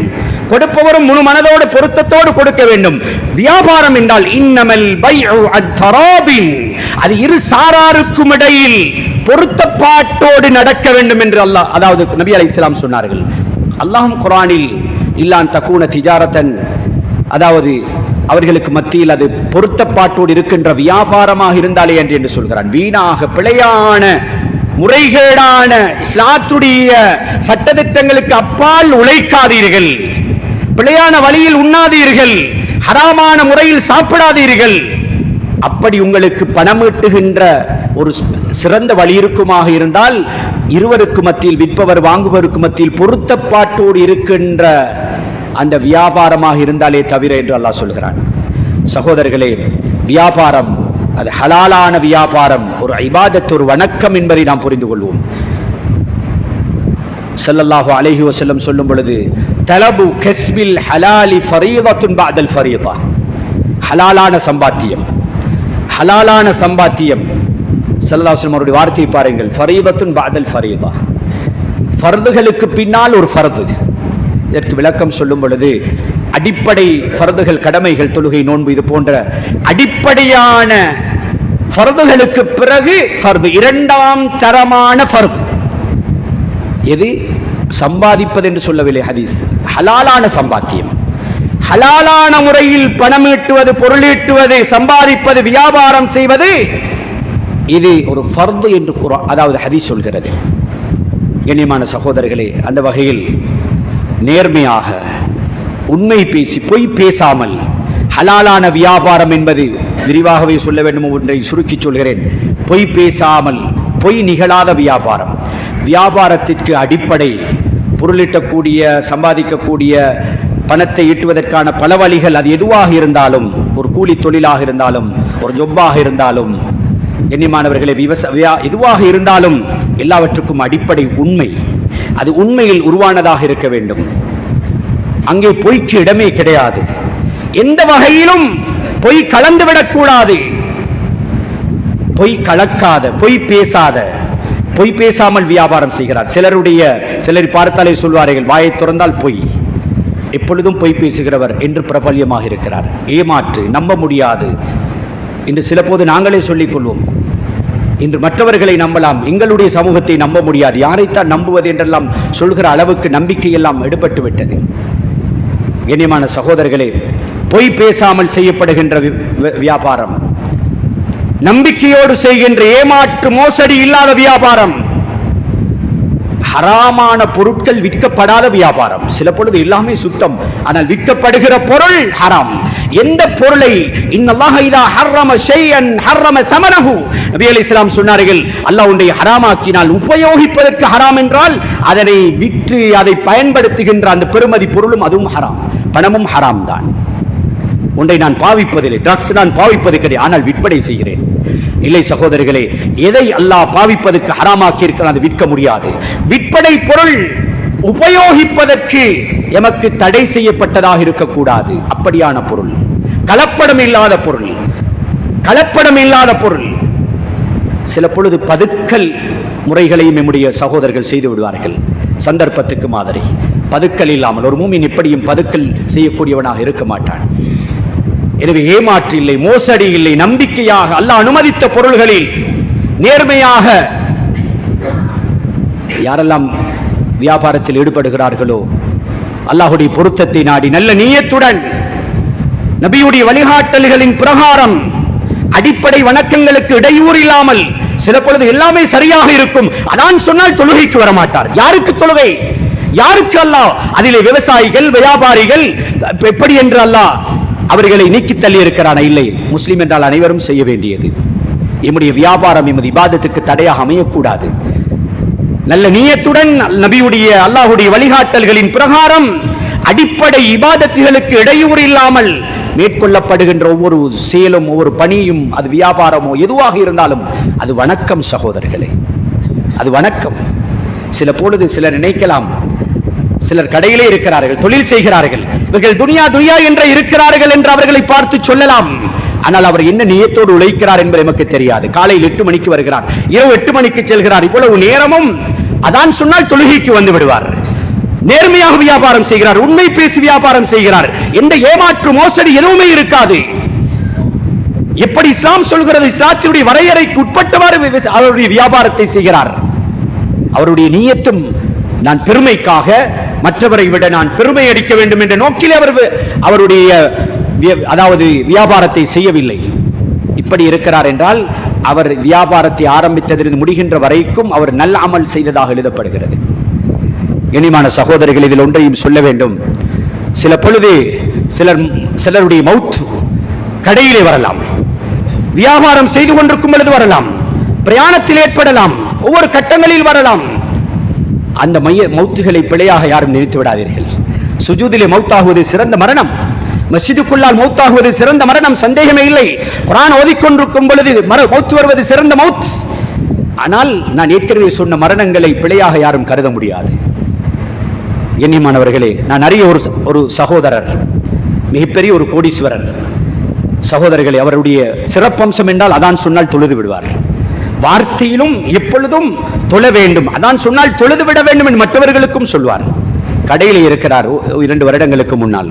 கொடுப்பவரும் முழு மனதோடு பொருத்தத்தோடு கொடுக்க வேண்டும். வியாபாரம் என்றால் இன்னமல் பைஉ அத்தராபின், அது இரு சாராருக்கும் இடையில் பொருத்தப்பாட்டோடு நடக்க வேண்டும் என்று அல்லாஹ், அதாவது நபி அலைஹிஸ்ஸலாம் சொன்னார்கள். அல்லாஹ்வும் குர்ஆனில் இல்லான் தகூன திஜாரத்தன், அதாவது அவர்களுக்கு மத்தியில் அது பொருத்தப்பாட்டோடு இருக்கின்ற வியாபாரமாக இருந்தாலே என்று சொல்கிறான். வீணாக பிழையான முறைகேடான இஸ்லாத்துடைய சட்டதிட்டங்களுக்கு அப்பால் உழைக்காதீர்கள், பிழையான வழியில் உண்ணாதீர்கள், ஹராமான முறையில் சாப்பிடாதீர்கள். அப்படி உங்களுக்கு பணமீட்டுகின்ற ஒரு சிறந்த வழி இருக்குமாக இருந்தால் இருவருக்கு மத்தியில், விற்பவர் வாங்குவருக்கு மத்தியில் பொருத்தப்பாட்டோடு இருக்கின்ற அந்த வியாபாரமாக இருந்தாலே தவிர என்று அல்லாஹ் சொல்கிறான். சகோதரர்களே, வியாபாரம் அது ஹலாலான வியாபாரம், ஒரு இபாதத், ஒரு வணக்கம் என்பதை நாம் புரிந்து கொள்வோம். ஸல்லல்லாஹு அலைஹி வஸல்லம் சொல்லும் பொழுது தலபு கஸ்பில் ஹலாலி ஃபரீதத்துன் பஅதல் ஃபரீதா. ஹலாலான சம்பாத்தியம், ஹலாலான சம்பாத்தியம். ஸல்லல்லாஹு அலைஹி வஸல்லம் அவருடைய வார்த்தையை பாருங்கள், ஃபரீதத்துன் பஅதல் ஃபரீதா. ஃபர்துகளுக்கு பின்னால் ஒரு ஃபர்து. இதற்கு விளக்கம் சொல்லும் பொழுது அடிப்படை ஃபர்துகள், கடமைகள், தொழுகை, நோன்பு, இது போன்ற அடிப்படையான ஃபர்துகளுக்கு பிறகு ஃபர்து, இரண்டாம் தரமான ஃபர்து. எது? சம்பாதிப்பது என்று சொல்லவில்லை ஹதீஸ். ஹலாலான சம்பாத்தியம், ஹலாலான முறையில் பணம் ஈட்டுவது, பொருளீட்டுவது, சம்பாதிப்பது, வியாபாரம் செய்வது, இது ஒரு ஃபர்து என்று அதாவது ஹதீஸ் சொல்கிறது. கண்ணியமான சகோதரர்களே, அந்த வகையில் நேர்மையாக உண்மை பேசி பொய் பேசாமல் ஹலாலான வியாபாரம் என்பது விரிவாகவே சொல்ல வேண்டும், ஒன்றை சுருக்கி சொல்கிறேன். பொய் பேசாமல், பொய் நிகழாத வியாபாரம். வியாபாரத்திற்கு அடிப்படை பொருளீட்டக்கூடிய, சம்பாதிக்கக்கூடிய, பணத்தை ஈட்டுவதற்கான பல வழிகள். அது எதுவாக இருந்தாலும், ஒரு கூலி தொழிலாக இருந்தாலும், ஒரு ஜொப்பாக இருந்தாலும், கண்ணியமானவர்களே, எதுவாக இருந்தாலும் எல்லாவற்றுக்கும் அடிப்படை உண்மை. அது உண்மையில் உருவானதாக இருக்க வேண்டும். அங்கே பொய்க்கு இடமே கிடையாது. எந்த வகையிலும் பொய் கலந்துவிடக்கூடாது. பொய் கலக்காத, பொய் பேசாத, பொய் பேசாமல் வியாபாரம் செய்கிறார். சிலர் பார்த்தாலே சொல்வார்கள், வாயை திறந்தால் பொய், எப்பொழுதும் பொய் பேசுகிறவர் என்று பிரபல்யமாக இருக்கிறார். ஏமாற்று, நம்ப முடியாது என்று சில போது நாங்களே சொல்லிக் கொள்வோம். இன்று மற்றவர்களை நம்பலாம், எங்களுடைய சமூகத்தை நம்ப முடியாது, யாரைத்தான் நம்புவது என்றெல்லாம் சொல்கிற அளவுக்கு நம்பிக்கையெல்லாம் எடுபட்டு விட்டது. கண்ணியமான சகோதரர்களே, பொய் பேசாமல் செய்யப்படுகின்ற வியாபாரம், நம்பிக்கையோடு செய்கின்ற ஏமாற்று, மோசடி இல்லாத வியாபாரம், ஹராமான பொருட்கள் விற்கப்படாத வியாபாரம். சில பொழுது எல்லாமே சுத்தம், ஆனால் விற்கப்படுகிற பொருள் ஹராம். எந்த பொருளை இன்னல்லாஹ இதா ஹர்ரம ஷைஅன் ஹர்ரம ஸமனஹு, நபி அலைஹிஸ்ஸலாம் சொன்னார்கள், அல்லாஹ் ஒன்றை ஹராமாக்கினால் உபயோகிப்பதற்கு ஹராம் என்றால் அதனை விற்று அதை பயன்படுத்துகின்ற அந்த பெருமதி பொருளும் அதுவும் ஹராம், பணமும் ஹராம் தான். ஒன்றை நான் பாவிப்பதில்லை, ட்ரக்ஸ் நான் பாவிப்பது கிடையாது, ஆனால் விற்பனை செய்கிறேன். இல்லை சகோதரர்களே, எதை அல்லாஹ் பாவிப்பதற்கு ஹராமாக்கி இருக்கிறான் அதை விற்க முடியாது. விற்பனை பொருள் உபயோகிப்பதற்கு எமக்கு தடை செய்யப்பட்டதாக இருக்கக்கூடாது. அப்படியான பொருள், கலப்படம் இல்லாத பொருள், கலப்படம் இல்லாத பொருள். சில பொழுது பதுக்கல் முறைகளையும் நம்முடைய சகோதரர்கள் செய்து விடுவார்கள். சந்தர்ப்பத்துக்கு மாதிரி பதுக்கல் இல்லாமல் ஒரு மூமின் எப்படியும் பதுக்கல் செய்யக்கூடியவனாக இருக்க மாட்டான். எனவே ஏமாற்று இல்லை, மோசடி இல்லை, நம்பிக்கையாக அல்லாஹ் அனுமதித்த பொருள்களில் நேர்மையாக யாரெல்லாம் வியாபாரத்தில் ஈடுபடுகிறார்களோ அல்லாஹ்வுடைய பொருத்தத்தை நாடி நல்ல நியத்துடன் நபியுடைய வழிகாட்டல்களின் பிரகாரம் அடிப்படை வணக்கங்களுக்கு இடையூறு இல்லாமல், சில பொழுது எல்லாமே சரியாக இருக்கும், அதான் சொன்னால் தொழுகைக்கு வரமாட்டார். யாருக்கு தொழுகை? யாருக்கு அல்லாஹ் அதிலே விவசாயிகள் வியாபாரிகள் எப்படி என்று அல்லாஹ் அவர்களை நீக்கி தள்ளி இருக்கிறான? இல்லை, முஸ்லிம் என்றால் அனைவரும் செய்ய வேண்டியது. எம்முடைய வியாபாரம் எமது இபாதத்துக்கு தடையாக அமையக்கூடாது. நல்ல நியத்துடன் நபியுடைய அல்லாஹ்வுடைய வழிகாட்டல்களின் பிரகாரம் அடிப்படை இபாதத்துகளுக்கு இடையூறு இல்லாமல் மேற்கொள்ளப்படுகின்ற ஒவ்வொரு செயலும் ஒவ்வொரு பணியும், அது வியாபாரமோ எதுவாக இருந்தாலும் அது வணக்கம் சகோதரர்களே, அது வணக்கம். சில பொழுது சிலர் நினைக்கலாம், சிலர் கடையிலே இருக்கிறார்கள், தொழில் செய்கிறார்கள், இவர்கள் துனியா துனியா என்ற இருக்கிறார்கள் என்று அவர்களை பார்த்து சொல்லலாம். ஆனால் அவர் என்ன நியத்தோடு உழைக்கிறார் என்பது நமக்கு தெரியாது. காலையில் 8 மணிக்கு வருகிறார், இரவு 8 மணிக்கு செல்கிறார். இவ்வளவு நேரமும் அதான் சொன்னால் தொழுகைக்கு வந்து விடுவார். நேர்மையாக வியாபாரம் செய்கிறார், உண்மை பேசி வியாபாரம் செய்கிறார், எந்த ஏமாற்று மோசடி எதுவுமே இருக்காது. எப்படி இஸ்லாம் சொல்கிறது, இஸ்லாத்தினுடைய வரையறைக்கு உட்பட்டவாறு அவருடைய வியாபாரத்தை செய்கிறார். அவருடைய நியத்தும் நான் பெருமைக்காக மற்றவரை விட நான் பெருமை அடிக்க வேண்டும் என்ற நோக்கில் அவருடைய அதாவது வியாபாரத்தை செய்யவில்லை. இப்படி இருக்கிறார் என்றால் அவர் வியாபாரத்தை ஆரம்பித்ததிலிருந்து முடிகின்ற வரைக்கும் அவர் நல்ல அமல் செய்ததாக எழுதப்படுகிறது. இனிமான சகோதரர்கள், இதில் ஒன்றையும் சொல்ல வேண்டும். சில பொழுது சிலருடைய மவுத் கடையிலே வரலாம், வியாபாரம் செய்து கொண்டிருக்கும் பொழுது வரலாம், பிரயாணத்தில் ஏற்படலாம், ஒவ்வொரு கட்டங்களில் வரலாம். அந்த மௌத்துகளை பிழையாக யாரும் நினைத்து விடாதீர்கள். சுஜூதிலே மௌத்தாகுவது சிறந்த மரணம், மஸ்ஜிதுக்குள்ளால் மௌத்தாகுவது சிறந்த மரணம், சந்தேகமே இல்லை. குர்ஆன் ஓதிக்கொண்டிருக்கும் பொழுது மௌத் வருவது சிறந்த மௌத். ஆனால் நான் ஏற்கனவே சொன்ன மரணங்களை பிழையாக யாரும் கருத முடியாது. எண்ணியமானவர்களே, நான் அறிய ஒரு சகோதரர், மிகப்பெரிய ஒரு கோடீஸ்வரர் சகோதரர்களே, அவருடைய சிறப்பம்சம் என்றால் அதான் சொன்னால் தொழுது விடுவார். வார்த்தையிலும் எப்பொழுதும் தொழ வேண்டும், அதான் சொன்னால் தொழுது விட வேண்டும் என்று மற்றவர்களுக்கும் சொல்வார். கடையில் இருக்கிறார், 2 வருடங்களுக்கு முன்னால்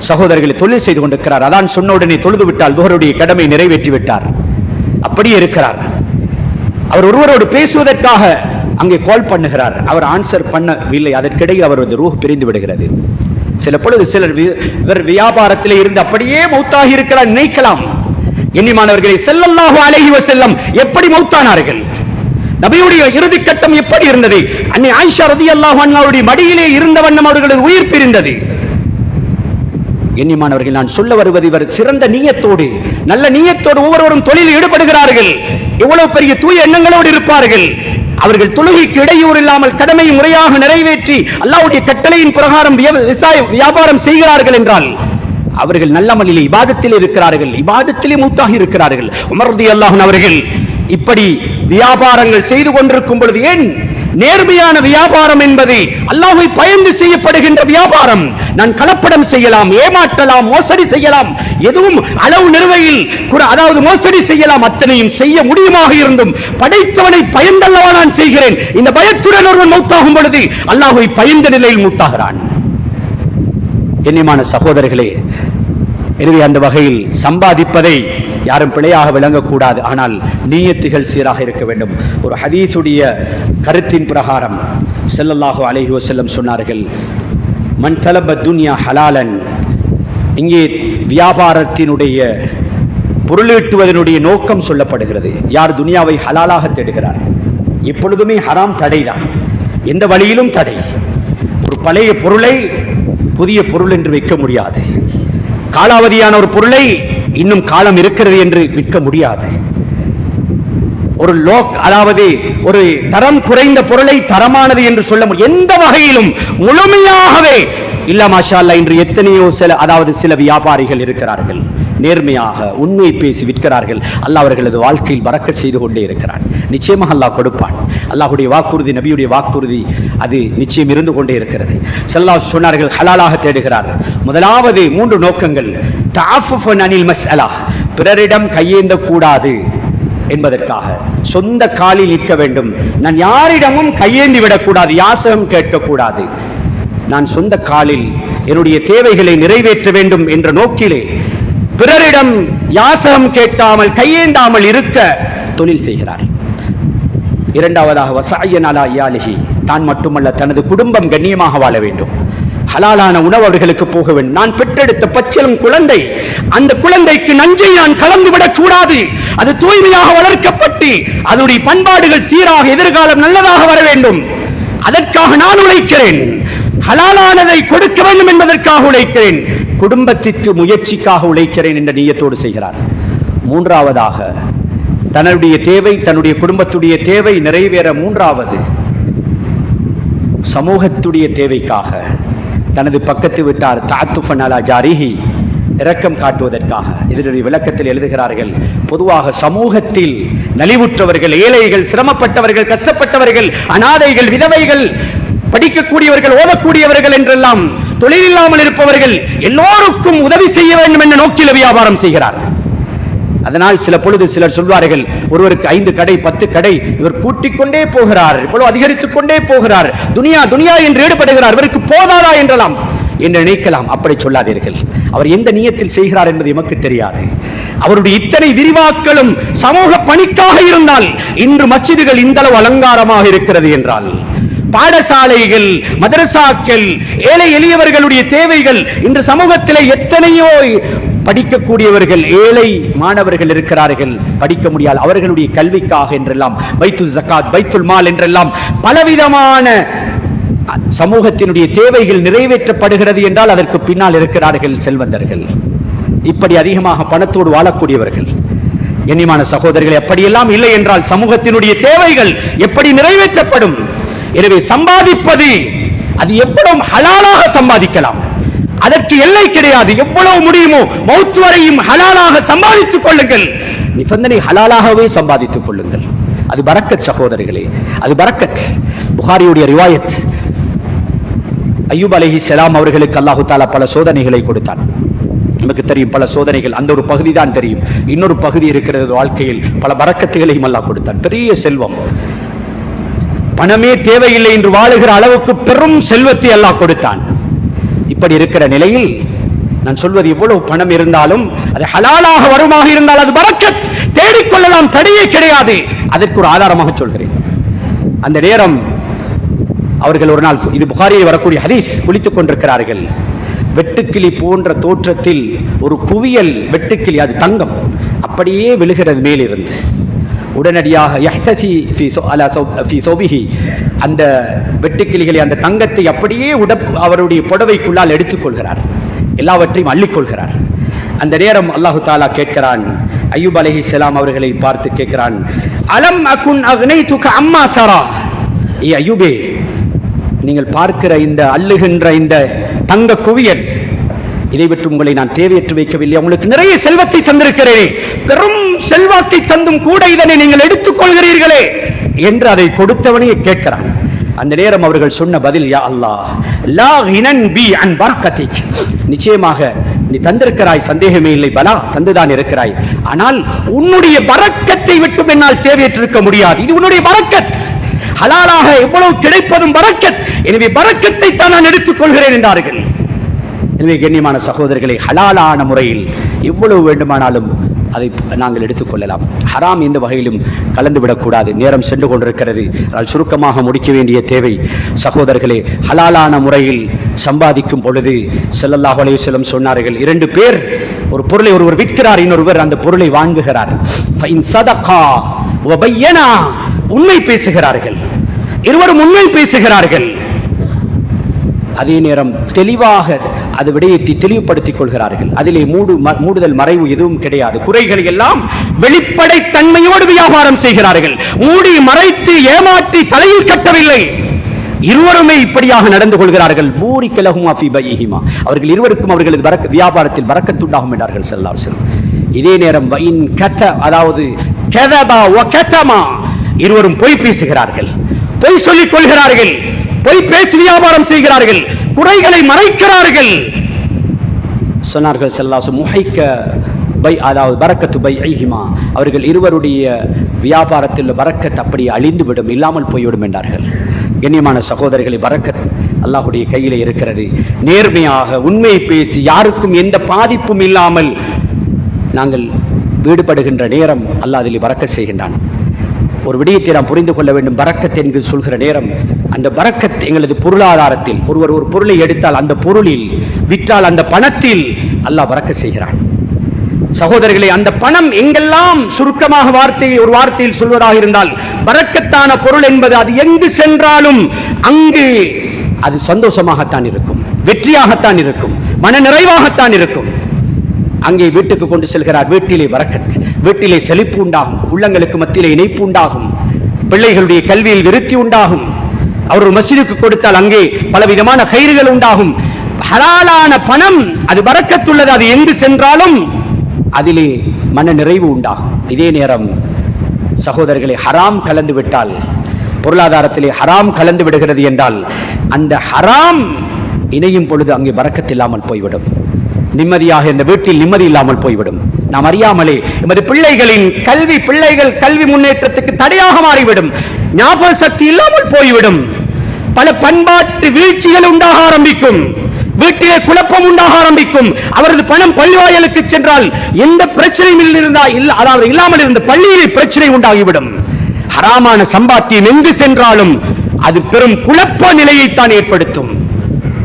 சகோதரர்களை தொழில் செய்து கொண்டிருக்கிறார். அதான் சொன்ன உடனே தொழுது விட்டால் துஹருடைய கடமை நிறைவேற்றி விட்டார். அப்படியே இருக்கிறார். அவர் ஒருவரோடு பேசுவதற்காக அங்கே கால் பண்ணுகிறார், அவர் ஆன்சர் பண்ணவில்லை. அதற்கிடையில் அவரது ரூஹ் பிரிந்து விடுகிறது. சில பொழுது சிலர் வியாபாரத்திலே இருந்து அப்படியே மௌத்தாகி இருக்கிறார் நினைக்கலாம். எண்ணிமானவர்களை, ஸல்லல்லாஹு அலைஹி வஸல்லம் எப்படி மௌத்தானார்கள்? நபியுடைய இறுதி கட்டம் எப்படி இருந்தது? அன்னை ஆயிஷா ரலியல்லாஹு அன்ஹாவுடைய மடியிலே இருந்த வண்ணம் அவர்களது உயிர் பிரிந்தது. எண்ணிமானவர்கள், நான் சொல்ல வருவது, இவர் சிறந்த நியத்தோடு நல்ல நியத்தோடு ஒவ்வொருவரும் தொழிலில் ஈடுபடுகிறார்கள். எவ்வளவு பெரிய தூய எண்ணங்களோடு இருப்பார்கள். அவர்கள் தொழுகைக்கு இடையூறு இல்லாமல் கடமையை முறையாக நிறைவேற்றி அல்லாஹ்வுடைய கட்டளையின் பிரகாரம் வியாபாரம் செய்கிறார்கள் என்றால் அவர்கள் நல்லமலிலே இபாதத்தில் இருக்கிறார்கள், இபாதத்திலே மூத்தாகி இருக்கிறார்கள். உமர் ரலியல்லாஹு அன்ஹு அவர்கள் இப்படி வியாபாரங்கள் செய்து கொண்டிருக்கும் பொழுது, ஏன் நேர்மையான வியாபாரம் என்பது அல்லாஹ்வை பயந்து செய்யப்படுகின்ற வியாபாரம். நான் கலப்படம் செய்யலாம், ஏமாற்றலாம், மோசடி செய்யலாம், எதுவும் அளவு நிறுவையில் அதாவது மோசடி செய்யலாம், அத்தனையும் செய்ய முடியுமாக இருந்தும் படைத்தவனை பயந்தல்லவா நான் செய்கிறேன். இந்த பயத்துடன் ஒருவன் மௌத்தாகும் பொழுது அல்லாஹ்வை பயந்த நிலையில் மூத்தாகிறான். எண்ணியமான சகோதரர்களே, எனவே அந்த வகையில் சம்பாதிப்பதை யாரும் பிழையாக விளங்கக்கூடாது. ஆனால் நியத்துகள் சீராக இருக்க வேண்டும். ஒரு ஹதீஸுடைய கருத்தின் பிரகாரம் ஸல்லல்லாஹு அலைஹி வஸல்லம் சொன்னார்கள், மன் தலப துன்யா ஹலாலன். இங்கே வியாபாரத்தினுடைய பொருளீட்டுவதனுடைய நோக்கம் சொல்லப்படுகிறது. யார் துனியாவை ஹலாலாக தேடுகிறார், எப்பொழுதுமே ஹராம் தடைதான். எந்த வழியிலும் தடை. ஒரு பழைய பொருளை புதிய பொருள் என்று வைக்க முடியாது. காலாவதியான ஒரு பொருளை இன்னும் காலம் இருக்கிறது என்று விற்க முடியாது. ஒரு அதாவது ஒரு தரம் குறைந்த பொருளை தரமானது என்று சொல்ல முடியும். எந்த வகையிலும் முழுமையாகவே இல்ல. மாஷா அல்லாஹ், இன்று எத்தனையோ சில வியாபாரிகள் இருக்கிறார்கள், நேர்மையாக உண்மை பேசி விற்கிறார்கள். அல்லாஹ் அவர்களது வாழ்க்கையில் பரக்கத் செய்து கொண்டே இருக்கிறான். நிச்சயமாக அல்லாஹ் கொடுப்பான். அல்லாஹ்வுடைய வாக்குறுதி, நபியுடைய வாக்குறுதி, அது நிச்சயம் இருந்து கொண்டே இருக்கிறது. ஸல்லல்லாஹு சொன்னார்கள், ஹலாலாக தேடுகிறார்கள். முதலாவது 3 நோக்கங்கள். தஅஃபுஃபன் அனில் மஸ்அலா, பிறரிடம் கையேந்த கூடாது என்பதற்காக சொந்த காலில் நிற்க வேண்டும். நான் யாரிடமும் கையேந்தி விடக்கூடாது, யாசகம் கேட்கக்கூடாது. நான் சொந்த காலில் என்னுடைய தேவைகளை நிறைவேற்ற வேண்டும் என்ற நோக்கிலே பிறரிடம் யாசகம் கேட்காமல் கையேந்தாமல் இருக்க தொழில் செய்கிறார். இரண்டாவதாக வஸஅயன் அலா இயாலிஹி, தான் மட்டுமல்ல தனது குடும்பம் கண்ணியமாக வாழ வேண்டும். ஹலாலான உணவு அவர்களுக்கு போக வேண்டும். நான் பெற்றெடுத்த பச்சிளம் குழந்தை, அந்த குழந்தைக்கு நஞ்சை நான் கலந்து விடக் கூடாது. அது தூய்மையாக வளர்க்கப்பட்டு அதனுடைய பண்பாடுகள் சீராக எதிர்காலம் நல்லதாக வர வேண்டும். அதற்காக நான் உழைக்கிறேன். ஹலாலானதை கொடுக்க வேண்டும் என்பதற்காக உழைக்கிறேன். குடும்பத்திற்கு முயற்சிக்காக உழைக்கிறேன் என்ற நியத்தோடு செய்கிறார். மூன்றாவதாக தன்னுடைய தேவை, தன்னுடைய குடும்பத்துடைய தேவை நிறைவேற, மூன்றாவது சமூகத்துடைய தேவைக்காக தனது பக்கத்து விட்டார் தஅத்துஃபன் அலா ஜாரிஹி, இரக்கம் காட்டுவதற்காக. இதனுடைய விளக்கத்தில் எழுதுகிறார்கள், பொதுவாக சமூகத்தில் நலிவுற்றவர்கள், ஏழைகள், சிரமப்பட்டவர்கள், கஷ்டப்பட்டவர்கள், அனாதைகள், விதவைகள், படிக்கக்கூடியவர்கள், ஓதக்கூடியவர்கள் என்றெல்லாம் தொழில் இல்லாமல் இருப்பவர்கள் எல்லோருக்கும் உதவி செய்ய வேண்டும் என்ற நோக்கில் வியாபாரம் செய்கிறார். அதனால் சில பொழுது சிலர் சொல்வார்கள், ஒருவருக்கு 5 கடை 10 கடை, இவர் கூட்டிக் கொண்டே போகிறார், இவ்வளவு அதிகரித்துக் கொண்டே போகிறார், துனியா துனியா என்று ஈடுபடுகிறார், இவருக்கு போதாதா என்றலாம் என்று நினைக்கலாம். அப்படி சொல்லாதீர்கள். அவர் எந்த நியத்தில் செய்கிறார் என்பது எமக்கு தெரியாது. அவருடைய இத்தனை விரிவாக்களும் சமூக பணிக்காக இருந்தால் இன்று மஸ்ஜிதுகள் இந்த அளவு அலங்காரமாக இருக்கிறது என்றால், பாடசாலைகள், மதரசாக்கள், ஏழை எளியவர்களுடைய தேவைகள், இன்று சமூகத்திலே எத்தனையோ படிக்கக்கூடியவர்கள், ஏழை மாணவர்கள் இருக்கிறார்கள், படிக்க முடியாது, அவர்களுடைய கல்விக்காக என்றெல்லாம் பைத்துல் ஜகாத், பைத்துல் மால் என்றெல்லாம் பலவிதமான சமூகத்தினுடைய தேவைகள் நிறைவேற்றப்படுகிறது என்றால் அதற்கு பின்னால் இருக்கிறார்கள் செல்வந்தர்கள். இப்படி அதிகமாக பணத்தோடு வாழக்கூடியவர்கள். கண்ணியமான சகோதரர்கள், எப்படியெல்லாம் இல்லை என்றால் சமூகத்தினுடைய தேவைகள் எப்படி நிறைவேற்றப்படும்? எனவே சம்பாதிப்பது அது எவ்வளவு ஹலாலாக சம்பாதிக்கலாம், அதற்கு எல்லை கிடையாது. எவ்வளவு முடியுமோ மௌத் வரையும் ஹலாலாக சம்பாதித்துக் கொள்ளுங்கள். நிபந்தனை ஹலாலாகவே சம்பாதித்துக் கொள்ளுங்கள். அது பரக்கத் சகோதரர்களே, அது பரக்கத். புகாரியுடைய ரிவாயத், அய்யூப் அலைஹிஸ்ஸலாம் அவர்களுக்கு அல்லாஹு தஆலா பல சோதனைகளை கொடுத்தான். நமக்கு தெரியும் பல சோதனைகள், அந்த ஒரு பகுதி தான் தெரியும். இன்னொரு பகுதி இருக்கிறது வாழ்க்கையில், பல பரக்கத்துகளையும் அல்லாஹ் கொடுத்தான். பெரிய செல்வம், பணமே தேவையில்லை என்று வாழுகிற அளவுக்கு பெரும் செல்வத்தை அல்லாஹ் கொடுத்தான். இப்படி இருக்கிற நிலையில் நான் சொல்வது, எவ்வளவு பணம் இருந்தாலும் அது ஹலாலாக வருமாக இருந்தால் அது பரக்கத், தேடிக்கொள்ளலாம், தடையே கிடையாது. அதற்கு ஒரு ஆதாரமாக சொல்கிறேன். அந்த நேரம் அவர்கள் ஒரு நாள், இது புகாரியில் வரக்கூடிய ஹதீஸ், குளித்துக் கொண்டிருக்கிறார்கள். வெட்டுக்கிளி போன்ற தோற்றத்தில் ஒரு குவியல் வெட்டுக்கிளி, அது தங்கம், அப்படியே விழுகிறது மேலிருந்து. உடனடியாக அந்த வெட்டுக்கிளிகளை, அந்த தங்கத்தை அப்படியே அவருடைய புடவைக்குள்ளால் எடுத்துக் கொள்கிறார், எல்லாவற்றையும் அள்ளிக்கொள்கிறார். அந்த நேரம் அல்லாஹு தாலா கேட்கிறான், அய்யூப் அலைஹிஸ்ஸலாம் அவர்களை பார்த்து கேட்கிறான், அலம் அகுன் அக்னைதுக அம்மா தரா, ஏ அய்யூபே, நீங்கள் பார்க்கிற இந்த அள்ளுகின்ற இந்த தங்க குவியல், இதை விட்டு உங்களை நான் தேவையற்று வைக்கவில்லை, உங்களுக்கு நிறைய செல்வத்தை தந்திருக்கிறேன், பெரும் செல்வத்தை தந்தும் கூட இதனை நீங்கள் எடுத்துக் கொள்கிறீர்களே என்று அதை கொடுத்தவனே கேட்கிறான். அந்த நேரம் அவர்கள் சொன்ன பதில், யா அல்லாஹ், லா கினன் பி அன் பரக்கத்திக், நிச்சயமாக நீ தந்திருக்கிறாய், சந்தேகமே இல்லை, பலா தந்துதான் இருக்கிறாய், ஆனால் உன்னுடைய பரக்கத்தை விட்டு என்னால் தேவையற்றிருக்க முடியாது. இது உன்னுடைய பரக்கத், ஹலாலாக எவ்வளவு கிடைப்பதும் பரக்கத், எனவே பரக்கத்தை தான் நான் எடுத்துக் கொள்கிறேன் என்றார்கள். எனவே கண்ணியமான சகோதரர்களை, ஹலாலான முறையில் எவ்வளவு வேண்டுமானாலும் அதை நாங்கள் எடுத்துக்கொள்ளலாம். ஹராம் எந்த வகையிலும் கலந்துவிடக்கூடாது. நேரம் சென்று கொண்டிருக்கிறது, ஆனால் சுருக்கமாக முடிக்க வேண்டிய தேவை. சகோதரர்களே, ஹலாலான முறையில் சம்பாதிக்கும் பொழுது ஸல்லல்லாஹு அலைஹி வஸல்லம் சொன்னார்கள், 2 பேர் ஒரு பொருளை ஒருவர் விற்கிறார், இன்னொருவர் அந்த பொருளை வாங்குகிறார். ஃபைன் ஸதகா வ பையனா, உண்மை பேசுகிறார்கள், இருவரும் உண்மை பேசுகிறார்கள். அதே நேரம் தெளிவாக அது விடயத்தை தெளிவுபடுத்திக் கொள்கிறார்கள். அதிலே மூடுதல் மறைவு எதுவும் கிடையாது. குறைகளை எல்லாம் வெளிப்படை தன்மையோடு வியாபாரம் செய்கிறார்கள். மூடி மறைத்து ஏமாற்றி தலையில் கட்டவில்லை. இருவருமே இப்படியாக நடந்து கொள்கிறார்கள். பூரிக லஹுமா ஃபீ பைஇஹிமா, அவர்கள் இருவருக்கும் அவர்களது வியாபாரத்தில் பரக்கத்துண்டாகும் என்றார்கள் ஸல்லல்லாஹு அலைஹி வஸல்லம். இதே நேரம் வஇன் கத, அதாவது கதபா வ கதமா, இருவரும் பொய் பேசுகிறார்கள், பொய் சொல்லிக் கொள்கிறார்கள், பொய் பேசி வியாபாரம் செய்கிறார்கள், குறைகளை மறைக்கிறார்கள். சொன்னார்கள் ஸல்லல்லாஹு அலைஹி வஸல்லம், முஹைக்க பை, அதாவது பரக்கத்து பைஇஹிமா, அவர்கள் இருவருடைய வியாபாரத்தில் பரக்கத் அப்படி அழிந்துவிடும், இல்லாமல் போய்விடும் என்றார்கள். கண்ணியமான சகோதரர்களை, பரக்கத் அல்லாஹ்வுடைய கையிலே இருக்கிறது. நேர்மையாக உண்மை பேசி யாருக்கும் எந்த பாதிப்பும் இல்லாமல் நாங்கள் ஈடுபடுகின்ற நேரம் அல்லாஹ் அதில் பரக்கத் செய்கின்றான். ஒரு விடயத்தை நாம் புரிந்து கொள்ள வேண்டும். பரக்கத் என்று சொல்கிற நேரம், அந்த பரக்கத் எங்களது பொருளாதாரத்தில், ஒருவர் ஒரு பொருளை எடுத்தால் அந்த பொருளில் விற்றால் அந்த பணத்தில் அல்லாஹ் பரக்கத் செய்கிறான். சகோதரர்களே, அந்த பணம் எங்கெல்லாம் சுருக்கமாக ஒரு வார்த்தையில் சொல்வதாக இருந்தால், பரக்கத்தான பொருள் என்பது அது எங்கு சென்றாலும் அங்கு அது சந்தோஷமாகத்தான் இருக்கும், வெற்றியாகத்தான் இருக்கும், மன நிறைவாகத்தான் இருக்கும். அங்கே வீட்டுக்கு கொண்டு செல்கிறார், வீட்டிலே பரக்கத், வீட்டிலே செழிப்பு உண்டாகும், உள்ளங்களுக்கு மத்தியிலே இணைப்பு உண்டாகும், பிள்ளைகளுடைய கல்வியில் விருத்தி உண்டாகும். அவர் ஒரு மஸ்ஜிதுக்கு கொடுத்தால் அங்கே பலவிதமான கயிறுகள் உண்டாகும். ஹலாலான பணம் அது பரக்கத்துள்ளது, அது எங்கு சென்றாலும் அதிலே மன நிறைவு உண்டாகும். இதே நேரம் சகோதரர்களை, ஹராம் கலந்து விட்டால், பொருளாதாரத்திலே ஹராம் கலந்து விடுகிறது என்றால், அந்த ஹராம் இணையும் பொழுது அங்கே பரக்கத் இல்லாமல் போய்விடும். நிம்மதியாக இந்த வீட்டில் நிம்மதி இல்லாமல் போய்விடும். நாம் அறியாமலே எமது பிள்ளைகளின் கல்வி முன்னேற்றத்துக்கு தடையாக மாறிவிடும். ஞாபக சக்தி இல்லாமல் போய்விடும். பல பண்பாட்டு வீழ்ச்சிகள் உண்டாக ஆரம்பிக்கும். வீட்டிலே குழப்பம் உண்டாக ஆரம்பிக்கும். அவரது பணம் பள்ளிவாயலுக்கு சென்றால் எந்த பிரச்சனையும் இல்லாமல் இருந்த பள்ளியிலே பிரச்சனை உண்டாகிவிடும். ஹராமான சம்பாத்தியம் எங்கு சென்றாலும் அது பெரும் குழப்ப நிலையைத்தான் ஏற்படுத்தும்.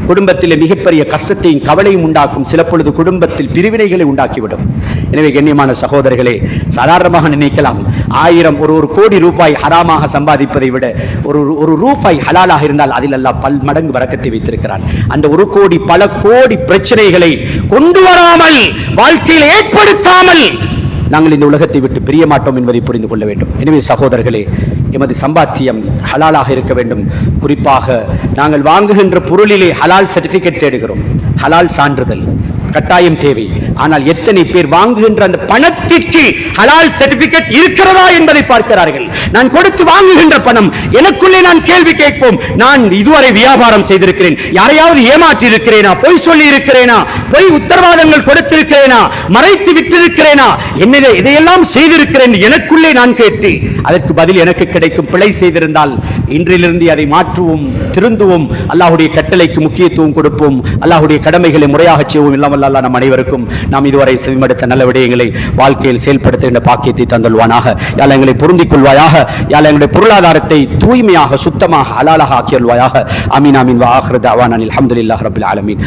குடும்பத்திலே மிகப்பெரிய கஷ்டத்தையும் கவலையும் உண்டாக்கும். சில பொழுது குடும்பத்தில் பிரிவினைகளை உண்டாக்கிவிடும். எனவே கண்ணியமான சகோதரர்களே, சாதாரணமாக நினைக்கலாம், 1000 ஒரு கோடி ரூபாய் ஹராமாக சம்பாதிப்பதை விட ஒரு ரூபாய் ஹலாலாக இருந்தால் அதில் அல்லாஹ் பல் மடங்கு பரக்கத்தை வைத்திருக்கிறான். அந்த 1 கோடி பல கோடி பிரச்சனைகளை கொண்டு வராமல், வாழ்க்கையில் ஏற்படுத்தாமல் நாங்கள் இந்த உலகத்தை விட்டு பிரிய மாட்டோம் என்பதை புரிந்து கொள்ள வேண்டும். எனவே சகோதரர்களே, எமது சம்பாத்தியம் ஹலாலாக இருக்க வேண்டும். குறிப்பாக நாங்கள் வாங்குகின்ற பொருளிலே ஹலால் சர்டிபிகேட் தேடுகிறோம். ஹலால் சான்றிதழ் கட்டாயம் தேவை. ஆனால் எத்தனை பேர் வாங்குகின்ற அந்த பணத்திற்கு ஹலால் சர்டிபிகேட் இருக்கிறதா என்பதை பார்க்கிறார்கள். நான் கொடுத்து வாங்குகின்ற பணம், எனக்குள்ளே நான் கேள்வி கேட்போம், நான் இதுவரை வியாபாரம் செய்திருக்கிறேன், யாரையாவது ஏமாற்றி இருக்கிறேனா, பொய் சொல்லி இருக்கிறேனா, பொய் உத்தரவாதங்கள் கொடுத்திருக்கிறேனா, மறைத்து விட்டிருக்கிறேனா, என்னிலே இதையெல்லாம் செய்திருக்கிறேன் எனக்குள்ளே நான் கேட்டு அதற்கு பதில் எனக்கு கிடைக்கும். பிழை செய்திருந்தால் இன்றிலிருந்து அதை மாற்றுவோம், திருந்துவோம், அல்லாஹ்வுடைய கட்டளைக்கு முக்கியத்துவம் கொடுப்போம், அல்லாஹ்வுடைய கடமைகளை முறையாக செய்வோம். இல்லாமல் அல்லாஹ் நம் அனைவருக்கும் நாம் இதுவரை செவிமடுத்த நல்ல விடயங்களை வாழ்க்கையில் செயல்படுத்துகின்ற பாக்கியத்தை தந்தல்வானாக. யா எங்களை பொருந்திக் கொள்வாயாக. யா எங்களுடைய பொருளாதாரத்தை தூய்மையாக, சுத்தமாக, ஹலாலாக ஆக்கியல்வாயாக. ஆமீன் ஆமீன். வ ஆகிரு தஅவானா அல்ஹம்துலில்லாஹி ரப்பில் ஆலமீன்.